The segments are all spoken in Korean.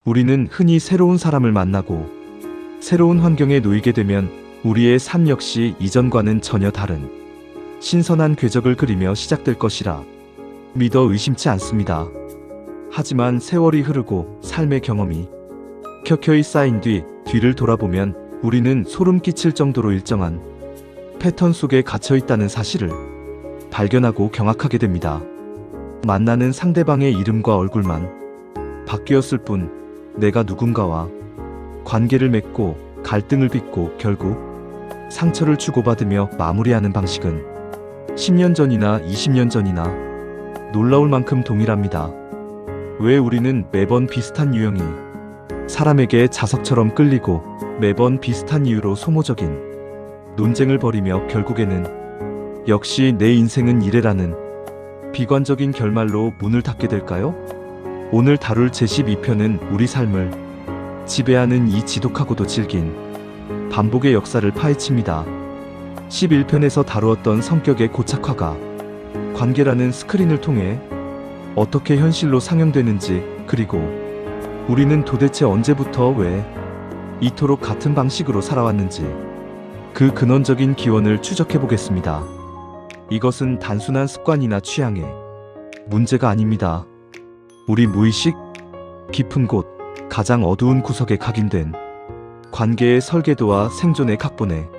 우리는 흔히 새로운 사람을 만나고 새로운 환경에 놓이게 되면 우리의 삶 역시 이전과는 전혀 다른 신선한 궤적을 그리며 시작될 것이라 믿어 의심치 않습니다. 하지만 세월이 흐르고 삶의 경험이 켜켜이 쌓인 뒤를 돌아보면 우리는 소름 끼칠 정도로 일정한 패턴 속에 갇혀 있다는 사실을 발견하고 경악하게 됩니다. 만나는 상대방의 이름과 얼굴만 바뀌었을 뿐 내가 누군가와 관계를 맺고 갈등을 빚고 결국 상처를 주고받으며 마무리하는 방식은 10년 전이나 20년 전이나 놀라울 만큼 동일합니다. 왜 우리는 매번 비슷한 유형이 사람에게 자석처럼 끌리고 매번 비슷한 이유로 소모적인 논쟁을 벌이며 결국에는 역시 내 인생은 이래라는 비관적인 결말로 문을 닫게 될까요? 오늘 다룰 제12편은 우리 삶을 지배하는 이 지독하고도 질긴 반복의 역사를 파헤칩니다. 11편에서 다루었던 성격의 고착화가 관계라는 스크린을 통해 어떻게 현실로 상영되는지, 그리고 우리는 도대체 언제부터 왜 이토록 같은 방식으로 살아왔는지 그 근원적인 기원을 추적해 보겠습니다. 이것은 단순한 습관이나 취향의 문제가 아닙니다. 우리 무의식 깊은 곳, 가장 어두운 구석에 각인된 관계의 설계도와 생존의 각본에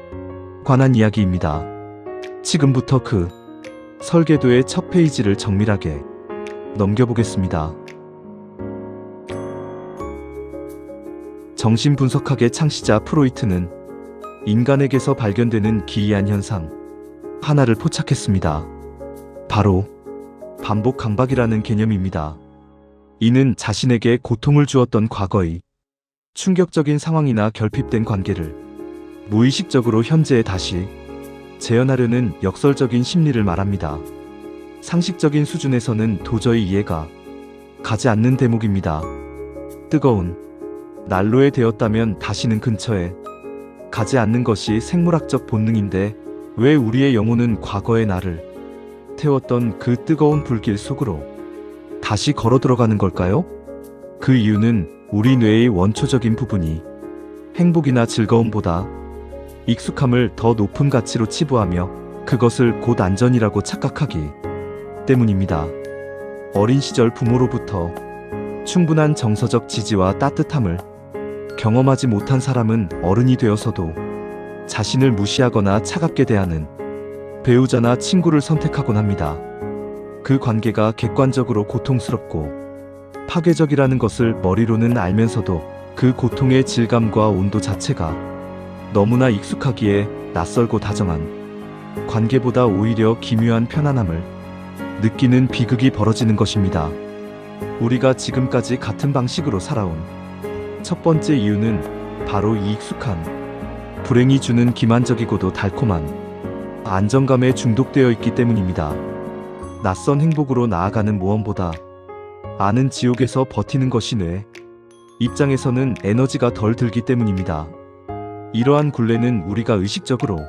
관한 이야기입니다. 지금부터 그 설계도의 첫 페이지를 정밀하게 넘겨보겠습니다. 정신분석학의 창시자 프로이트는 인간에게서 발견되는 기이한 현상 하나를 포착했습니다. 바로 반복 강박이라는 개념입니다. 이는 자신에게 고통을 주었던 과거의 충격적인 상황이나 결핍된 관계를 무의식적으로 현재에 다시 재현하려는 역설적인 심리를 말합니다. 상식적인 수준에서는 도저히 이해가 가지 않는 대목입니다. 뜨거운 난로에 데웠다면 다시는 근처에 가지 않는 것이 생물학적 본능인데 왜 우리의 영혼은 과거의 나를 태웠던 그 뜨거운 불길 속으로 다시 걸어 들어가는 걸까요? 그 이유는 우리 뇌의 원초적인 부분이 행복이나 즐거움보다 익숙함을 더 높은 가치로 치부하며 그것을 곧 안전이라고 착각하기 때문입니다. 어린 시절 부모로부터 충분한 정서적 지지와 따뜻함을 경험하지 못한 사람은 어른이 되어서도 자신을 무시하거나 차갑게 대하는 배우자나 친구를 선택하곤 합니다. 그 관계가 객관적으로 고통스럽고 파괴적이라는 것을 머리로는 알면서도 그 고통의 질감과 온도 자체가 너무나 익숙하기에 낯설고 다정한 관계보다 오히려 기묘한 편안함을 느끼는 비극이 벌어지는 것입니다. 우리가 지금까지 같은 방식으로 살아온 첫 번째 이유는 바로 이 익숙한 불행이 주는 기만적이고도 달콤한 안정감에 중독되어 있기 때문입니다. 낯선 행복으로 나아가는 모험보다 아는 지옥에서 버티는 것이 뇌 입장에서는 에너지가 덜 들기 때문입니다. 이러한 굴레는 우리가 의식적으로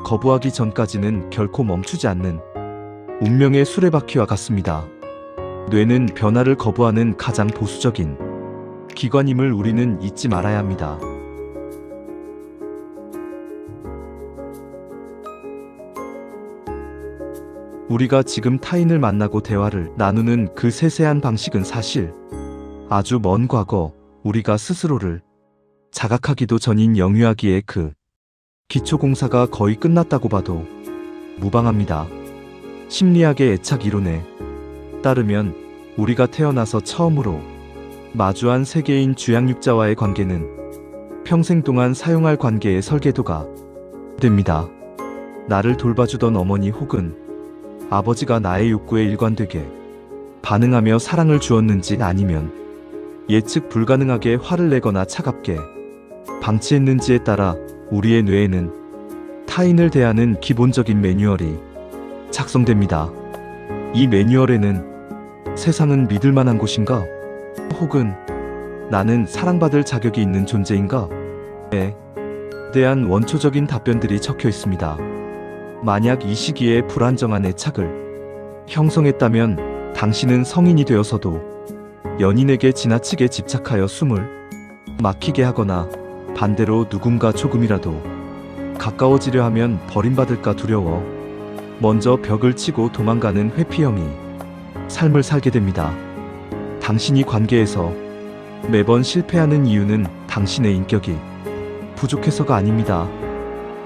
거부하기 전까지는 결코 멈추지 않는 운명의 수레바퀴와 같습니다. 뇌는 변화를 거부하는 가장 보수적인 기관임을 우리는 잊지 말아야 합니다. 우리가 지금 타인을 만나고 대화를 나누는 그 세세한 방식은 사실 아주 먼 과거 우리가 스스로를 자각하기도 전인 영유아기의 그 기초공사가 거의 끝났다고 봐도 무방합니다. 심리학의 애착 이론에 따르면 우리가 태어나서 처음으로 마주한 세계인 주양육자와의 관계는 평생 동안 사용할 관계의 설계도가 됩니다. 나를 돌봐주던 어머니 혹은 아버지가 나의 욕구에 일관되게 반응하며 사랑을 주었는지, 아니면 예측 불가능하게 화를 내거나 차갑게 방치했는지에 따라 우리의 뇌에는 타인을 대하는 기본적인 매뉴얼이 작성됩니다. 이 매뉴얼에는 세상은 믿을 만한 곳인가? 혹은 나는 사랑받을 자격이 있는 존재인가? 에 대한 원초적인 답변들이 적혀 있습니다. 만약 이 시기에 불안정한 애착을 형성했다면 당신은 성인이 되어서도 연인에게 지나치게 집착하여 숨을 막히게 하거나 반대로 누군가 조금이라도 가까워지려 하면 버림받을까 두려워 먼저 벽을 치고 도망가는 회피형이 삶을 살게 됩니다. 당신이 관계에서 매번 실패하는 이유는 당신의 인격이 부족해서가 아닙니다.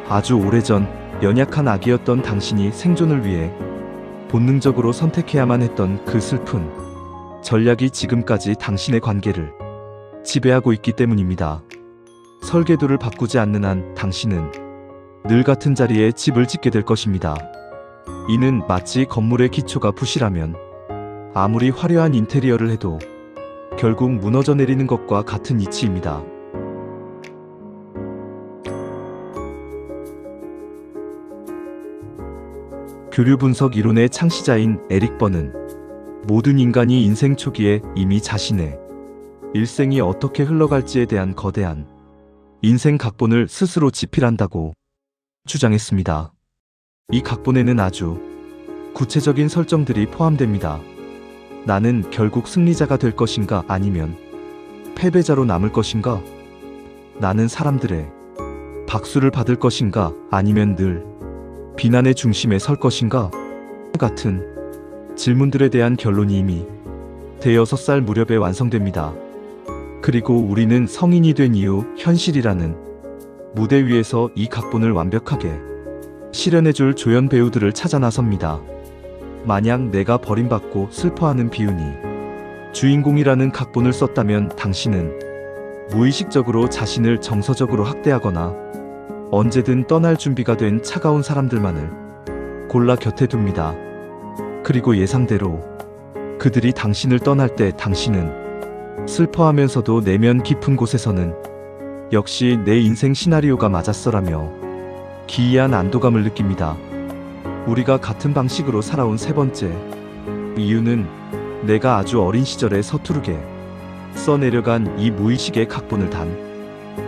아주 오래전 연약한 아기였던 당신이 생존을 위해 본능적으로 선택해야만 했던 그 슬픈 전략이 지금까지 당신의 관계를 지배하고 있기 때문입니다. 설계도를 바꾸지 않는 한 당신은 늘 같은 자리에 집을 짓게 될 것입니다. 이는 마치 건물의 기초가 부실하면 아무리 화려한 인테리어를 해도 결국 무너져 내리는 것과 같은 이치입니다. 교류 분석 이론의 창시자인 에릭 번은 모든 인간이 인생 초기에 이미 자신의 일생이 어떻게 흘러갈지에 대한 거대한 인생 각본을 스스로 집필한다고 주장했습니다. 이 각본에는 아주 구체적인 설정들이 포함됩니다. 나는 결국 승리자가 될 것인가 아니면 패배자로 남을 것인가? 나는 사람들의 박수를 받을 것인가 아니면 늘 비난의 중심에 설 것인가? 같은 질문들에 대한 결론이 이미 대여섯 살 무렵에 완성됩니다. 그리고 우리는 성인이 된 이후 현실이라는 무대 위에서 이 각본을 완벽하게 실현해줄 조연 배우들을 찾아 나섭니다. 만약 내가 버림받고 슬퍼하는 비운이 주인공이라는 각본을 썼다면 당신은 무의식적으로 자신을 정서적으로 학대하거나 언제든 떠날 준비가 된 차가운 사람들만을 골라 곁에 둡니다. 그리고 예상대로 그들이 당신을 떠날 때 당신은 슬퍼하면서도 내면 깊은 곳에서는 역시 내 인생 시나리오가 맞았어라며 기이한 안도감을 느낍니다. 우리가 같은 방식으로 살아온 세 번째 이유는 내가 아주 어린 시절에 서투르게 써내려간 이 무의식의 각본을 단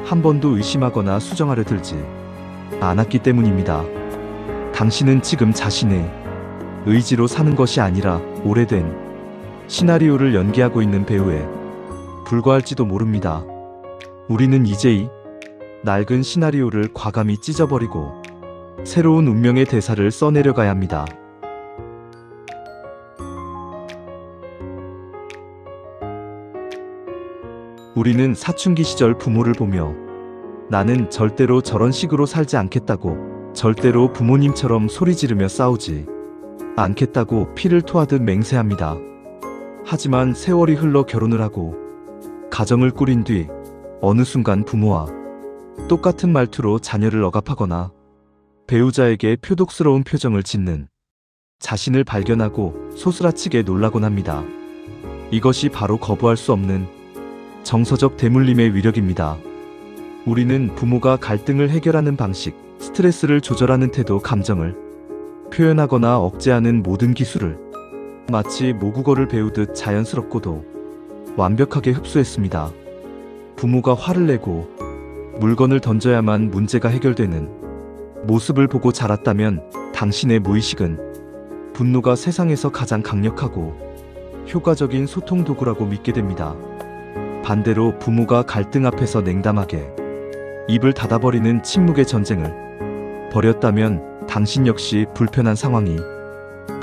한 번도 의심하거나 수정하려 들지 않았기 때문입니다. 당신은 지금 자신의 의지로 사는 것이 아니라 오래된 시나리오를 연기하고 있는 배우에 불과할지도 모릅니다. 우리는 이제 이 낡은 시나리오를 과감히 찢어버리고 새로운 운명의 대사를 써내려가야 합니다. 우리는 사춘기 시절 부모를 보며 나는 절대로 저런 식으로 살지 않겠다고, 절대로 부모님처럼 소리 지르며 싸우지 않겠다고 피를 토하듯 맹세합니다. 하지만 세월이 흘러 결혼을 하고 가정을 꾸린 뒤 어느 순간 부모와 똑같은 말투로 자녀를 억압하거나 배우자에게 표독스러운 표정을 짓는 자신을 발견하고 소스라치게 놀라곤 합니다. 이것이 바로 거부할 수 없는 정서적 대물림의 위력입니다. 우리는 부모가 갈등을 해결하는 방식, 스트레스를 조절하는 태도, 감정을 표현하거나 억제하는 모든 기술을 마치 모국어를 배우듯 자연스럽고도 완벽하게 흡수했습니다. 부모가 화를 내고 물건을 던져야만 문제가 해결되는 모습을 보고 자랐다면 당신의 무의식은 분노가 세상에서 가장 강력하고 효과적인 소통 도구라고 믿게 됩니다. 반대로 부모가 갈등 앞에서 냉담하게 입을 닫아버리는 침묵의 전쟁을 벌였다면 당신 역시 불편한 상황이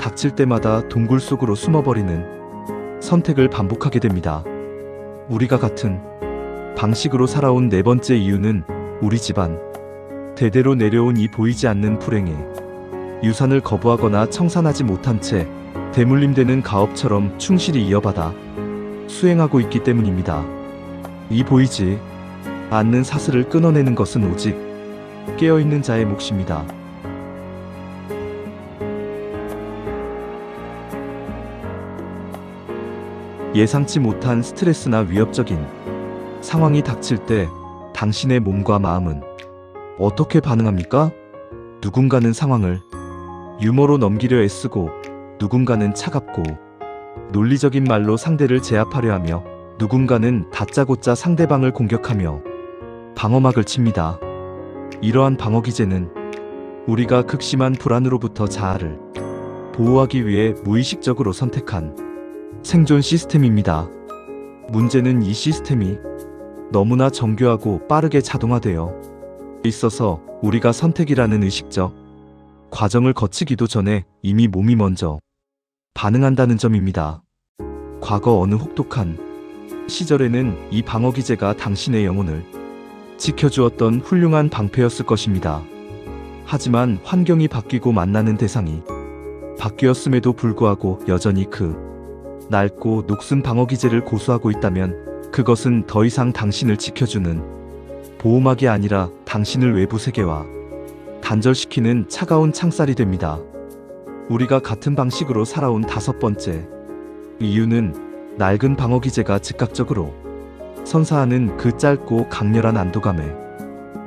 닥칠 때마다 동굴 속으로 숨어버리는 선택을 반복하게 됩니다. 우리가 같은 방식으로 살아온 네 번째 이유는 우리 집안 대대로 내려온 이 보이지 않는 불행의 유산을 거부하거나 청산하지 못한 채 대물림되는 가업처럼 충실히 이어받아 수행하고 있기 때문입니다. 이 보이지 않는 사슬을 끊어내는 것은 오직 깨어있는 자의 몫입니다. 예상치 못한 스트레스나 위협적인 상황이 닥칠 때 당신의 몸과 마음은 어떻게 반응합니까? 누군가는 상황을 유머로 넘기려 애쓰고, 누군가는 차갑고 논리적인 말로 상대를 제압하려 하며, 누군가는 다짜고짜 상대방을 공격하며 방어막을 칩니다. 이러한 방어 기제는 우리가 극심한 불안으로부터 자아를 보호하기 위해 무의식적으로 선택한 생존 시스템입니다. 문제는 이 시스템이 너무나 정교하고 빠르게 자동화되어 있어서 우리가 선택이라는 의식적 과정을 거치기도 전에 이미 몸이 먼저 반응한다는 점입니다. 과거 어느 혹독한 시절에는 이 방어기제가 당신의 영혼을 지켜주었던 훌륭한 방패였을 것입니다. 하지만 환경이 바뀌고 만나는 대상이 바뀌었음에도 불구하고 여전히 그 낡고 녹슨 방어기제를 고수하고 있다면 그것은 더 이상 당신을 지켜주는 보호막이 아니라 당신을 외부 세계와 단절시키는 차가운 창살이 됩니다. 우리가 같은 방식으로 살아온 5번째 이유는 낡은 방어기제가 즉각적으로 선사하는 그 짧고 강렬한 안도감에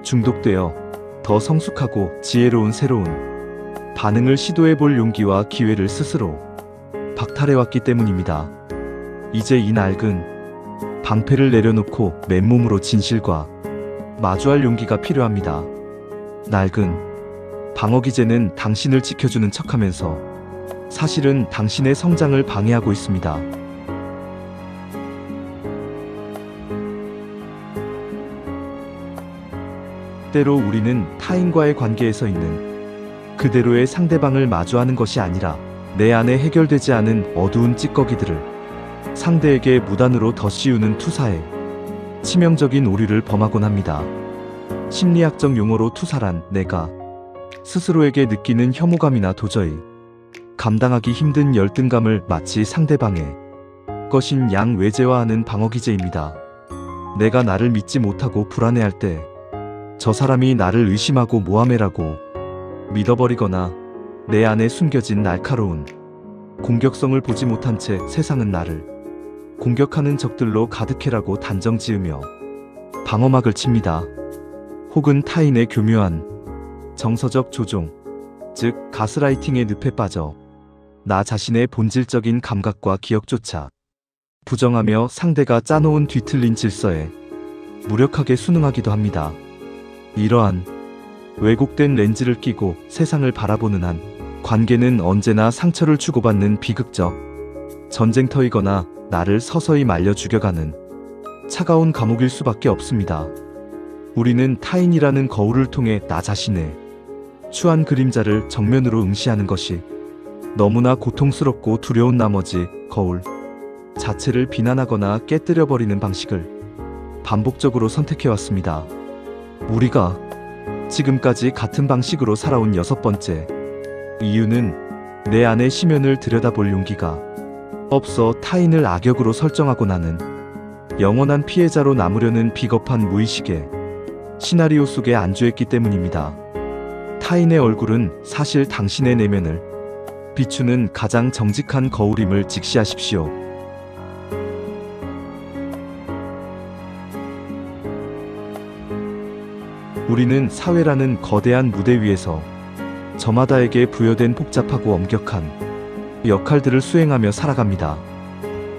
중독되어 더 성숙하고 지혜로운 새로운 반응을 시도해볼 용기와 기회를 스스로 박탈해왔기 때문입니다. 이제 이 낡은 방패를 내려놓고 맨몸으로 진실과 마주할 용기가 필요합니다. 낡은 방어기제는 당신을 지켜주는 척하면서 사실은 당신의 성장을 방해하고 있습니다. 때로 우리는 타인과의 관계에서 있는 그대로의 상대방을 마주하는 것이 아니라 내 안에 해결되지 않은 어두운 찌꺼기들을 상대에게 무단으로 덧씌우는 투사에 치명적인 오류를 범하곤 합니다. 심리학적 용어로 투사란 내가 스스로에게 느끼는 혐오감이나 도저히 감당하기 힘든 열등감을 마치 상대방의 것인 양 외제화하는 방어기제입니다. 내가 나를 믿지 못하고 불안해할 때 저 사람이 나를 의심하고 모함해라고 믿어버리거나 내 안에 숨겨진 날카로운 공격성을 보지 못한 채 세상은 나를 공격하는 적들로 가득해라고 단정 지으며 방어막을 칩니다. 혹은 타인의 교묘한 정서적 조종, 즉 가스라이팅의 늪에 빠져 나 자신의 본질적인 감각과 기억조차 부정하며 상대가 짜놓은 뒤틀린 질서에 무력하게 순응하기도 합니다. 이러한 왜곡된 렌즈를 끼고 세상을 바라보는 한 관계는 언제나 상처를 주고받는 비극적 전쟁터이거나 나를 서서히 말려 죽여가는 차가운 감옥일 수밖에 없습니다. 우리는 타인이라는 거울을 통해 나 자신의 추한 그림자를 정면으로 응시하는 것이 너무나 고통스럽고 두려운 나머지 거울 자체를 비난하거나 깨뜨려버리는 방식을 반복적으로 선택해왔습니다. 우리가 지금까지 같은 방식으로 살아온 6번째 이유는 내 안의 심연을 들여다볼 용기가 없어 타인을 악역으로 설정하고 나는 영원한 피해자로 남으려는 비겁한 무의식의 시나리오 속에 안주했기 때문입니다. 타인의 얼굴은 사실 당신의 내면을 비추는 가장 정직한 거울임을 직시하십시오. 우리는 사회라는 거대한 무대 위에서 저마다에게 부여된 복잡하고 엄격한 역할들을 수행하며 살아갑니다.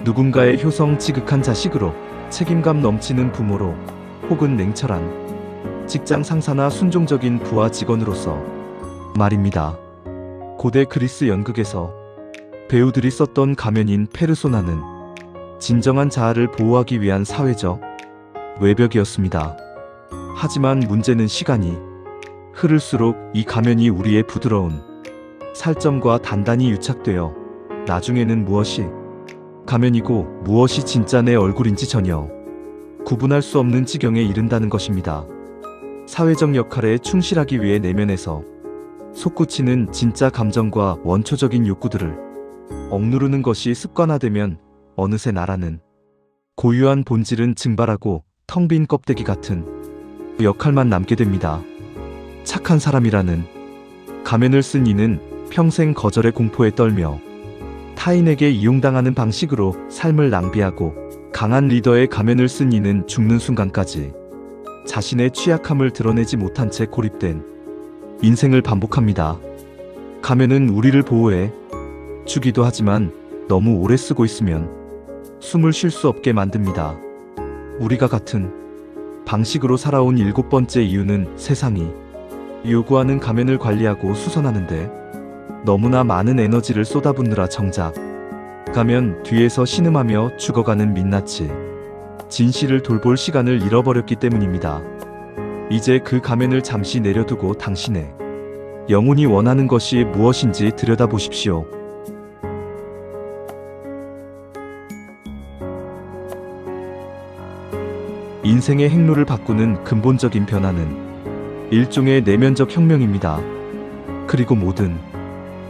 누군가의 효성 지극한 자식으로, 책임감 넘치는 부모로, 혹은 냉철한 직장 상사나 순종적인 부하 직원으로서 말입니다. 고대 그리스 연극에서 배우들이 썼던 가면인 페르소나는 진정한 자아를 보호하기 위한 사회적 외벽이었습니다. 하지만 문제는 시간이 흐를수록 이 가면이 우리의 부드러운 살점과 단단히 유착되어 나중에는 무엇이 가면이고 무엇이 진짜 내 얼굴인지 전혀 구분할 수 없는 지경에 이른다는 것입니다. 사회적 역할에 충실하기 위해 내면에서 솟구치는 진짜 감정과 원초적인 욕구들을 억누르는 것이 습관화되면 어느새 나라는 고유한 본질은 증발하고 텅 빈 껍데기 같은 역할만 남게 됩니다. 착한 사람이라는 가면을 쓴 이는 평생 거절의 공포에 떨며 타인에게 이용당하는 방식으로 삶을 낭비하고, 강한 리더의 가면을 쓴 이는 죽는 순간까지 자신의 취약함을 드러내지 못한 채 고립된 인생을 반복합니다. 가면은 우리를 보호해 주기도 하지만 너무 오래 쓰고 있으면 숨을 쉴 수 없게 만듭니다. 우리가 같은 방식으로 살아온 7번째 이유는 세상이 요구하는 가면을 관리하고 수선하는데 너무나 많은 에너지를 쏟아붓느라 정작 가면 뒤에서 신음하며 죽어가는 민낯이 진실을 돌볼 시간을 잃어버렸기 때문입니다. 이제 그 가면을 잠시 내려두고 당신의 영혼이 원하는 것이 무엇인지 들여다보십시오. 인생의 행로를 바꾸는 근본적인 변화는 일종의 내면적 혁명입니다. 그리고 모든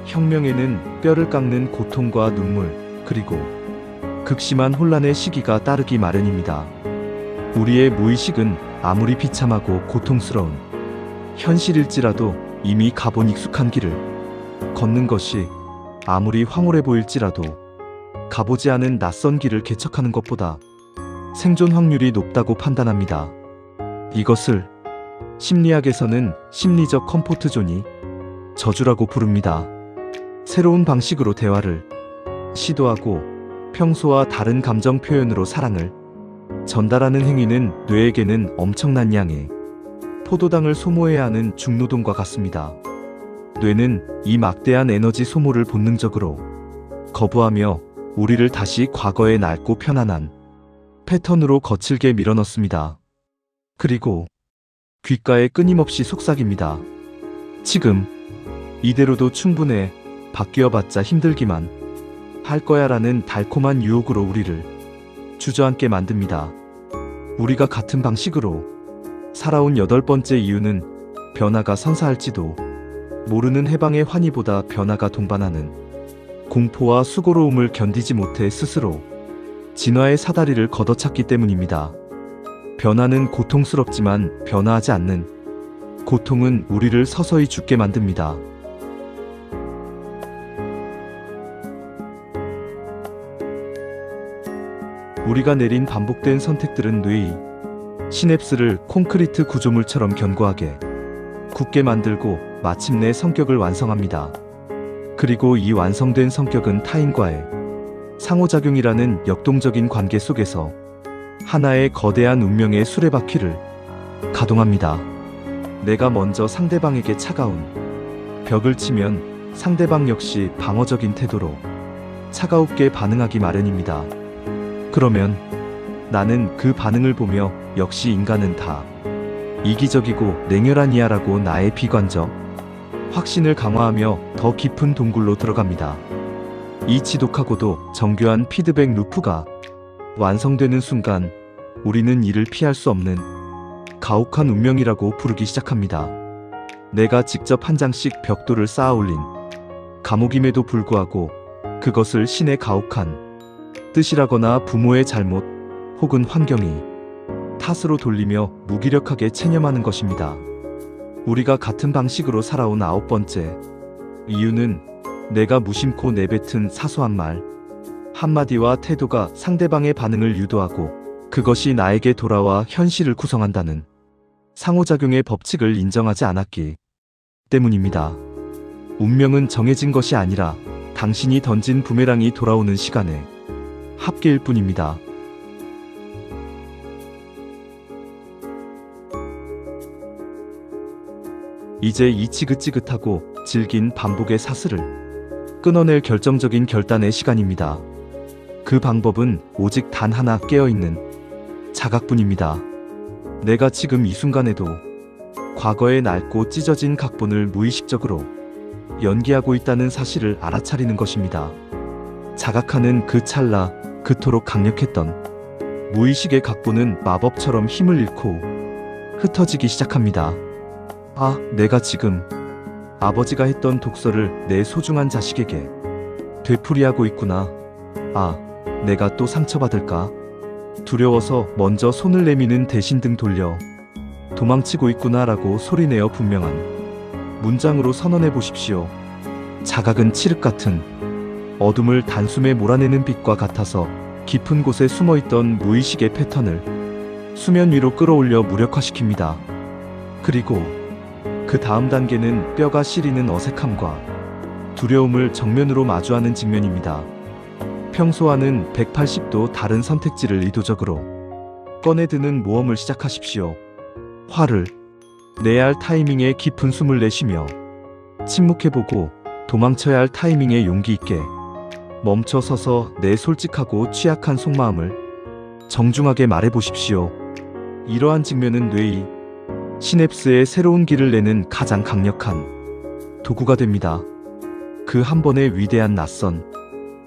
혁명에는 뼈를 깎는 고통과 눈물, 그리고 극심한 혼란의 시기가 따르기 마련입니다. 우리의 무의식은 아무리 비참하고 고통스러운 현실일지라도 이미 가본 익숙한 길을 걷는 것이 아무리 황홀해 보일지라도 가보지 않은 낯선 길을 개척하는 것보다 생존 확률이 높다고 판단합니다. 이것을 심리학에서는 심리적 컴포트 존이 저주라고 부릅니다. 새로운 방식으로 대화를 시도하고 평소와 다른 감정 표현으로 사랑을 전달하는 행위는 뇌에게는 엄청난 양의 포도당을 소모해야 하는 중노동과 같습니다. 뇌는 이 막대한 에너지 소모를 본능적으로 거부하며 우리를 다시 과거의 낡고 편안한 패턴으로 거칠게 밀어넣습니다. 그리고 귓가에 끊임없이 속삭입니다. 지금 이대로도 충분해. 바뀌어봤자 힘들기만 할 거야 라는 달콤한 유혹으로 우리를 주저앉게 만듭니다. 우리가 같은 방식으로 살아온 8번째 이유는 변화가 선사할지도 모르는 해방의 환희보다 변화가 동반하는 공포와 수고로움을 견디지 못해 스스로 진화의 사다리를 걷어찼기 때문입니다. 변화는 고통스럽지만 변화하지 않는 고통은 우리를 서서히 죽게 만듭니다. 우리가 내린 반복된 선택들은 뇌의 시냅스를 콘크리트 구조물처럼 견고하게 굳게 만들고 마침내 성격을 완성합니다. 그리고 이 완성된 성격은 타인과의 상호작용이라는 역동적인 관계 속에서 하나의 거대한 운명의 수레바퀴를 가동합니다. 내가 먼저 상대방에게 차가운 벽을 치면 상대방 역시 방어적인 태도로 차가웁게 반응하기 마련입니다. 그러면 나는 그 반응을 보며 역시 인간은 다 이기적이고 냉혈한 이야라고 나의 비관적 확신을 강화하며 더 깊은 동굴로 들어갑니다. 이 지독하고도 정교한 피드백 루프가 완성되는 순간 우리는 이를 피할 수 없는 가혹한 운명이라고 부르기 시작합니다. 내가 직접 한 장씩 벽돌을 쌓아 올린 감옥임에도 불구하고 그것을 신의 가혹한 뜻이라거나 부모의 잘못 혹은 환경이 탓으로 돌리며 무기력하게 체념하는 것입니다. 우리가 같은 방식으로 살아온 9번째 이유는 내가 무심코 내뱉은 사소한 말 한마디와 태도가 상대방의 반응을 유도하고 그것이 나에게 돌아와 현실을 구성한다는 상호작용의 법칙을 인정하지 않았기 때문입니다. 운명은 정해진 것이 아니라 당신이 던진 부메랑이 돌아오는 시간의 합계일 뿐입니다. 이제 이 지긋지긋하고 질긴 반복의 사슬을 끊어낼 결정적인 결단의 시간입니다. 그 방법은 오직 단 하나, 깨어있는 자각뿐입니다. 내가 지금 이 순간에도 과거의 낡고 찢어진 각본을 무의식적으로 연기하고 있다는 사실을 알아차리는 것입니다. 자각하는 그 찰나, 그토록 강력했던 무의식의 각본은 마법처럼 힘을 잃고 흩어지기 시작합니다. 아, 내가 지금 아버지가 했던 독서를 내 소중한 자식에게 되풀이하고 있구나. 아, 내가 또 상처받을까? 두려워서 먼저 손을 내미는 대신 등 돌려 도망치고 있구나 라고 소리내어 분명한 문장으로 선언해 보십시오. 자각은 칠흑 같은 어둠을 단숨에 몰아내는 빛과 같아서 깊은 곳에 숨어있던 무의식의 패턴을 수면 위로 끌어올려 무력화시킵니다. 그리고 그 다음 단계는 뼈가 시리는 어색함과 두려움을 정면으로 마주하는 직면입니다. 평소와는 180도 다른 선택지를 의도적으로 꺼내드는 모험을 시작하십시오. 화를 내야 할 타이밍에 깊은 숨을 내쉬며 침묵해보고 도망쳐야 할 타이밍에 용기 있게 멈춰서서 내 솔직하고 취약한 속마음을 정중하게 말해보십시오. 이러한 직면은 뇌의 시냅스에 새로운 길을 내는 가장 강력한 도구가 됩니다. 그 한 번의 위대한 낯선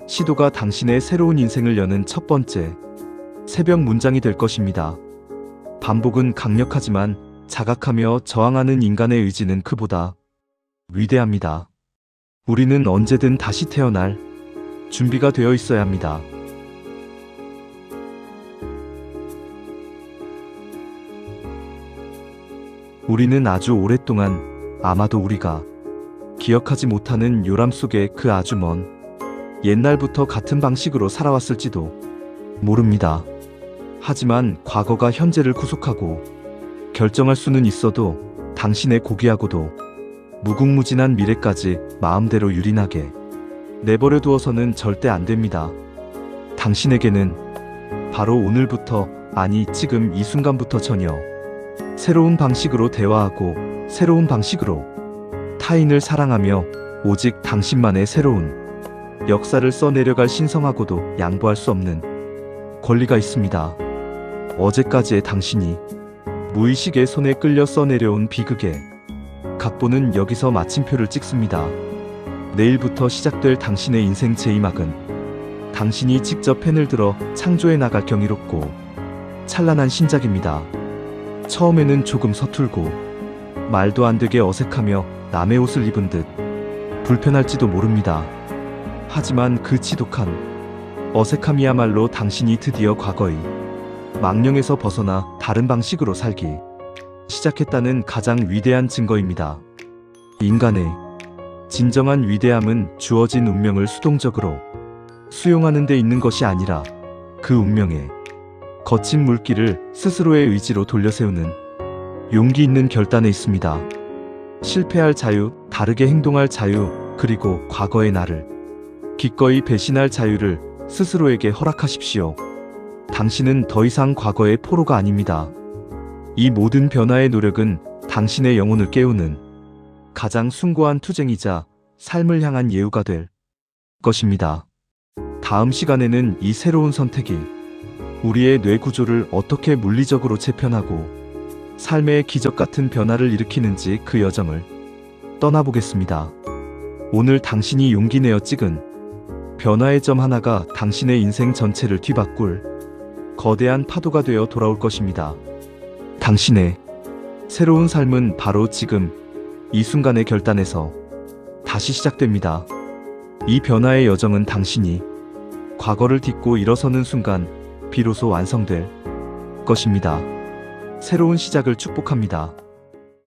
시도가 당신의 새로운 인생을 여는 첫 번째 새벽 문장이 될 것입니다. 반복은 강력하지만 자각하며 저항하는 인간의 의지는 그보다 위대합니다. 우리는 언제든 다시 태어날 준비가 되어 있어야 합니다. 우리는 아주 오랫동안 아마도 우리가 기억하지 못하는 요람 속에 그 아주 먼 옛날부터 같은 방식으로 살아왔을지도 모릅니다. 하지만 과거가 현재를 구속하고 결정할 수는 있어도 당신의 고귀하고도 무궁무진한 미래까지 마음대로 유린하게 내버려 두어서는 절대 안 됩니다. 당신에게는 바로 오늘부터, 아니 지금 이 순간부터 전혀 새로운 방식으로 대화하고 새로운 방식으로 타인을 사랑하며 오직 당신만의 새로운 역사를 써내려갈 신성하고도 양보할 수 없는 권리가 있습니다. 어제까지의 당신이 무의식의 손에 끌려 써내려온 비극의 각본은 여기서 마침표를 찍습니다. 내일부터 시작될 당신의 인생 제2막은 당신이 직접 펜을 들어 창조해 나갈 경이롭고 찬란한 신작입니다. 처음에는 조금 서툴고 말도 안 되게 어색하며 남의 옷을 입은 듯 불편할지도 모릅니다. 하지만 그 지독한 어색함이야말로 당신이 드디어 과거의 망령에서 벗어나 다른 방식으로 살기 시작했다는 가장 위대한 증거입니다. 인간의 진정한 위대함은 주어진 운명을 수동적으로 수용하는 데 있는 것이 아니라 그 운명의 거친 물길을 스스로의 의지로 돌려세우는 용기 있는 결단에 있습니다. 실패할 자유, 다르게 행동할 자유, 그리고 과거의 나를 기꺼이 배신할 자유를 스스로에게 허락하십시오. 당신은 더 이상 과거의 포로가 아닙니다. 이 모든 변화의 노력은 당신의 영혼을 깨우는 가장 숭고한 투쟁이자 삶을 향한 예우가 될 것입니다. 다음 시간에는 이 새로운 선택이 우리의 뇌 구조를 어떻게 물리적으로 재편하고 삶의 기적 같은 변화를 일으키는지 그 여정을 떠나보겠습니다. 오늘 당신이 용기 내어 찍은 변화의 점 하나가 당신의 인생 전체를 뒤바꿀 거대한 파도가 되어 돌아올 것입니다. 당신의 새로운 삶은 바로 지금 이 순간의 결단에서 다시 시작됩니다. 이 변화의 여정은 당신이 과거를 딛고 일어서는 순간 비로소 완성될 것입니다. 새로운 시작을 축복합니다.